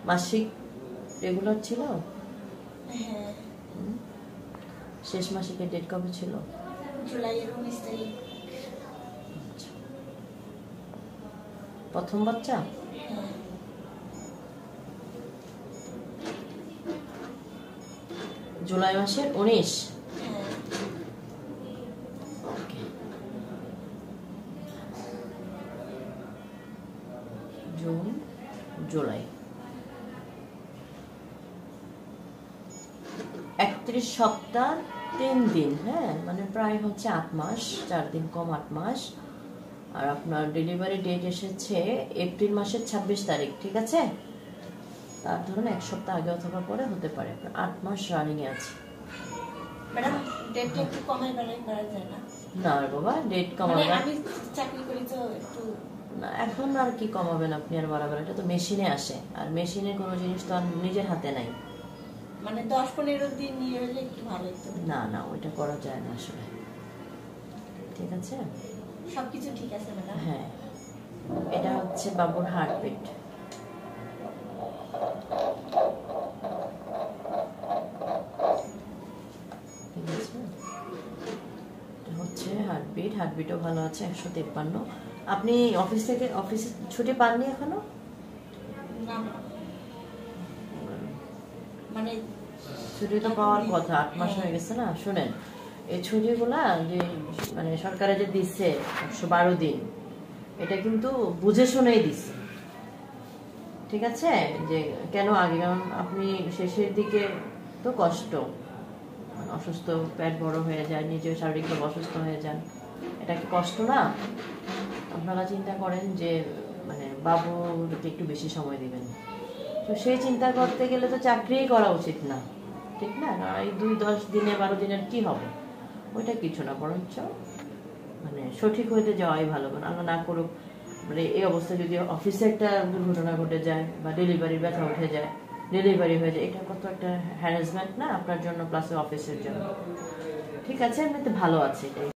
মাসিক রেগুলার ছিল? হ্যাঁ। শেষ মাসিকের ডেট কবে ছিল? জুলাইয়ের 19 তারিখ। প্রথম বাচ্চা? হ্যাঁ। জুলাই মাসের 19? হ্যাঁ। জুন, জুলাই, 31 সপ্তাহ 3 দিন। হ্যাঁ, মানে প্রায় হচ্ছে 8 মাস, 4 দিন কম 8 মাস। আর আপনার ডেলিভারি ডেট এসেছে এপ্রিল মাসের 26 তারিখ, ঠিক আছে? তার ধরুন 1 সপ্তাহ আগে অথবা পরে হতে পারে। 8 মাস রানিং এ আছে। ম্যাডাম ডেটটা একটু কমাই বাড়াই করা যায় না? না বাবা, ডেট কমাবে মানে আমি চাকরি করি তো একটু না। এখন আর কি কমাবেন আপনি আর বাড়াবেন? এটা তো মেশিনে আসে, আর মেশিনে কোনো জিনিস তো আর নিজের হাতে নাই। মানে 10-15 দিন নিয়ে হলে একটু ভালো হতো। না না, ওইটা করা যায় না আসলে। ঠিক আছে, সবকিছু ঠিক আছে ম্যাডাম? হ্যাঁ। এটা হচ্ছে বাবুর হার্টবিট। ঠিক আছে, এটা হচ্ছে হার্টবিট। হার্টবিটও ভালো আছে, 153। আপনি অফিসে ছুটি পাননি এখনো? না মানে ছুটি তো পাওয়ার কথা, 8 মাস হয়ে গেছে না। শুনেন, এই ছুটিগুলা যে মানে সরকারে যে দিচ্ছে 112 দিন, এটা কিন্তু বুঝে শুনেই দিচ্ছে। ঠিক আছে, যে কেন আগে, কারণ আপনি শেষের দিকে তো কষ্ট, অসুস্থ, পেট বড় হয়ে যায়, নিজেও শারীরিকভাবে অসুস্থ হয়ে যান, এটা কি কষ্ট না? আপনারা চিন্তা করেন যে মানে বাবুকে একটু বেশি সময় দিবেন, তো সেই চিন্তা করতে গেলে তো চাকরিই করা উচিত না, ঠিক না? এই 2-10 দিনে 12 দিনের কি হবে? ওইটা কিছু না, বরঞ্চ মানে সঠিক হইতে যাওয়াই ভালো। মানে আল্লাহ না করুক, মানে এই অবস্থায় যদি অফিসে একটা দুর্ঘটনা ঘটে যায় বা ডেলিভারির ব্যথা উঠে যায়, ডেলিভারি হয়ে যায়, এটা কত একটা হ্যারাসমেন্ট না আপনার জন্য, প্লাস অফিসের জন্য। ঠিক আছে, এমনিতে ভালো আছে এটাই।